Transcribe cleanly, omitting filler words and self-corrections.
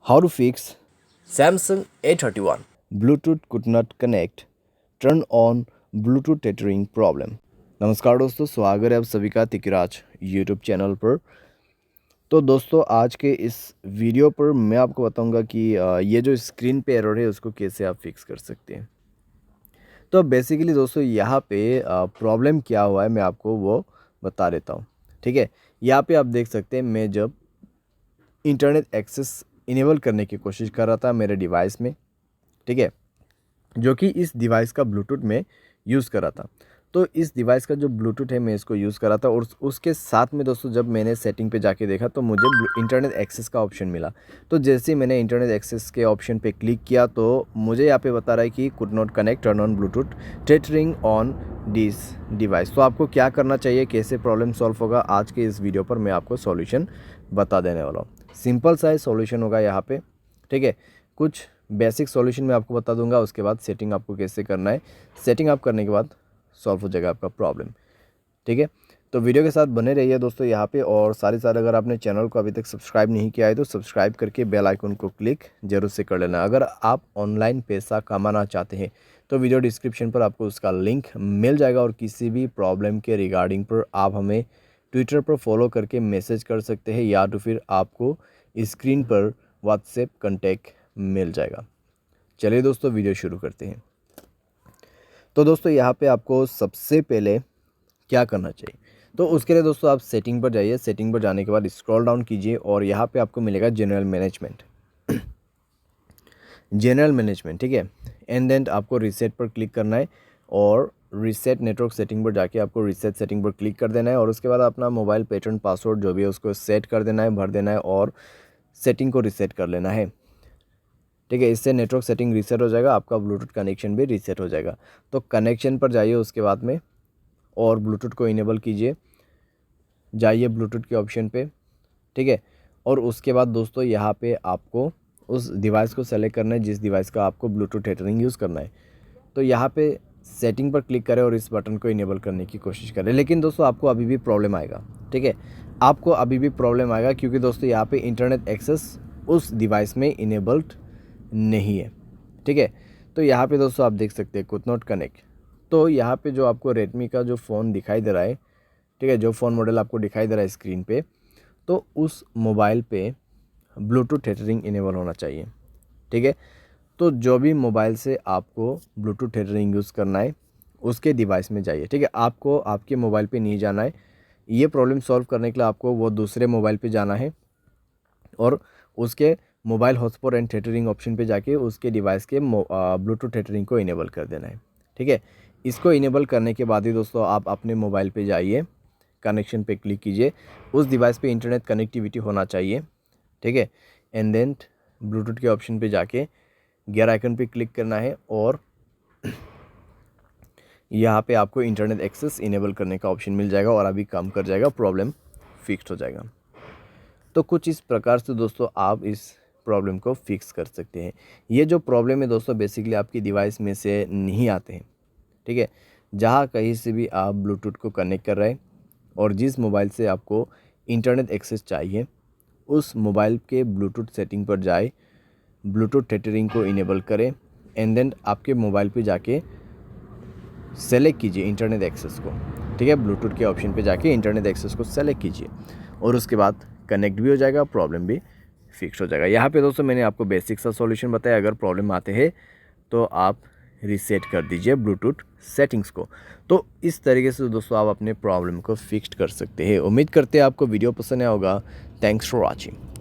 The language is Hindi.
How to fix Samsung A31. Bluetooth could not connect, turn on Bluetooth tethering problem। नमस्कार दोस्तों, स्वागत है आप सभी का तिकराज यूट्यूब चैनल पर। तो दोस्तों आज के इस वीडियो पर मैं आपको बताऊंगा कि ये जो स्क्रीन पे एरर है उसको कैसे आप फिक्स कर सकते हैं। तो बेसिकली दोस्तों यहाँ पे प्रॉब्लम क्या हुआ है मैं आपको वो बता देता हूँ। ठीक है, यहाँ पे आप देख सकते हैं मैं जब इंटरनेट एक्सेस इनेबल करने की कोशिश कर रहा था मेरे डिवाइस में, ठीक है, जो कि इस डिवाइस का ब्लूटूथ में यूज़ कर रहा था। तो इस डिवाइस का जो ब्लूटूथ है मैं इसको यूज़ कर रहा था और उसके साथ में दोस्तों जब मैंने सेटिंग पे जाके देखा तो मुझे इंटरनेट एक्सेस का ऑप्शन मिला। तो जैसे ही मैंने इंटरनेट एक्सेस के ऑप्शन पे क्लिक किया तो मुझे यहाँ पे बता रहा है कि could not connect, turn on Bluetooth tethering on this device. तो आपको क्या करना चाहिए, कैसे प्रॉब्लम सॉल्व होगा, आज के इस वीडियो पर मैं आपको सॉल्यूशन बता देने वाला हूँ। सिंपल सा सॉल्यूशन होगा यहाँ पे, ठीक है। कुछ बेसिक सॉल्यूशन मैं आपको बता दूंगा, उसके बाद सेटिंग आपको कैसे करना है। सेटिंग आप करने के बाद सॉल्व हो जाएगा आपका प्रॉब्लम, ठीक है। तो वीडियो के साथ बने रहिए दोस्तों यहाँ पे, और साथ ही साथ अगर आपने चैनल को अभी तक सब्सक्राइब नहीं किया है तो सब्सक्राइब करके बेल आइकन को क्लिक जरूर से कर लेना। अगर आप ऑनलाइन पैसा कमाना चाहते हैं तो वीडियो डिस्क्रिप्शन पर आपको उसका लिंक मिल जाएगा, और किसी भी प्रॉब्लम के रिगार्डिंग पर आप हमें ट्विटर पर फॉलो करके मैसेज कर सकते हैं, या तो फिर आपको स्क्रीन पर व्हाट्सएप कॉन्टैक्ट मिल जाएगा। चलिए दोस्तों वीडियो शुरू करते हैं। तो दोस्तों यहाँ पे आपको सबसे पहले क्या करना चाहिए, तो उसके लिए दोस्तों आप सेटिंग पर जाइए। सेटिंग पर जाने के बाद स्क्रॉल डाउन कीजिए और यहाँ पे आपको मिलेगा जनरल मैनेजमेंट। जनरल मैनेजमेंट, ठीक है। एंड देन आपको रीसेट पर क्लिक करना है और रीसेट नेटवर्क सेटिंग पर जाके आपको रीसेट सेटिंग पर क्लिक कर देना है, और उसके बाद अपना मोबाइल पैटर्न पासवर्ड जो भी है उसको सेट कर देना है, भर देना है और सेटिंग को रीसेट कर लेना है, ठीक है। इससे नेटवर्क सेटिंग रीसेट हो जाएगा, आपका ब्लूटूथ कनेक्शन भी रीसेट हो जाएगा। तो कनेक्शन पर जाइए उसके बाद में और ब्लूटूथ को इनेबल कीजिए, जाइए ब्लूटूथ के ऑप्शन पे, ठीक है। और उसके बाद दोस्तों यहाँ पे आपको उस डिवाइस को सेलेक्ट करना है जिस डिवाइस का आपको ब्लूटूथ टेथरिंग यूज़ करना है। तो यहाँ पे सेटिंग पर क्लिक करें और इस बटन को इनेबल करने की कोशिश करें। लेकिन दोस्तों आपको अभी भी प्रॉब्लम आएगा, ठीक है, आपको अभी भी प्रॉब्लम आएगा, क्योंकि दोस्तों यहाँ पे इंटरनेट एक्सेस उस डिवाइस में इनेबल्ड नहीं है, ठीक है। तो यहाँ पे दोस्तों आप देख सकते हैं कुड नॉट कनेक्ट। तो यहाँ पे जो आपको रेडमी का जो फ़ोन दिखाई दे रहा है, ठीक है, जो फ़ोन मॉडल आपको दिखाई दे रहा है स्क्रीन पे, तो उस मोबाइल पे ब्लूटूथ टेथरिंग इनेबल होना चाहिए, ठीक है। तो जो भी मोबाइल से आपको ब्लूटूथ टेथरिंग यूज़ करना है उसके डिवाइस में जाइए, ठीक है। आपको आपके मोबाइल पे नहीं जाना है। ये प्रॉब्लम सॉल्व करने के लिए आपको वो दूसरे मोबाइल पे जाना है और उसके mobile hotspot and tethering option पे जाके उसके डिवाइस के ब्लूटूथ टेथरिंग को इनेबल कर देना है, ठीक है। इसको इनेबल करने के बाद ही दोस्तों आप अपने मोबाइल पे जाइए, कनेक्शन पे क्लिक कीजिए, उस डिवाइस पे इंटरनेट कनेक्टिविटी होना चाहिए, ठीक है। एंड देन ब्लूटूथ के ऑप्शन पे जाके गियर आइकन पे क्लिक करना है और यहाँ पे आपको इंटरनेट एक्सेस इनेबल करने का ऑप्शन मिल जाएगा और अभी काम कर जाएगा, प्रॉब्लम फिक्स हो जाएगा। तो कुछ इस प्रकार से दोस्तों आप इस प्रॉब्लम को फिक्स कर सकते हैं। ये जो प्रॉब्लम है दोस्तों बेसिकली आपकी डिवाइस में से नहीं आते हैं, ठीक है। जहाँ कहीं से भी आप ब्लूटूथ को कनेक्ट कर रहे हैं और जिस मोबाइल से आपको इंटरनेट एक्सेस चाहिए उस मोबाइल के ब्लूटूथ सेटिंग पर जाए, ब्लूटूथ टेथरिंग को इनेबल करें एंड देन आपके मोबाइल पे जाके सेलेक्ट कीजिए इंटरनेट एक्सेस को, ठीक है। ब्लूटूथ के ऑप्शन पे जाके इंटरनेट एक्सेस को सेलेक्ट कीजिए और उसके बाद कनेक्ट भी हो जाएगा, प्रॉब्लम भी फिक्स हो जाएगा। यहाँ पे दोस्तों मैंने आपको बेसिक सा सॉल्यूशन बताया। अगर प्रॉब्लम आते हैं तो आप रीसेट कर दीजिए ब्लूटूथ सेटिंग्स को। तो इस तरीके से दोस्तों आप अपने प्रॉब्लम को फिक्स कर सकते हैं। उम्मीद करते हैं आपको वीडियो पसंद आया होगा। Thanks for watching.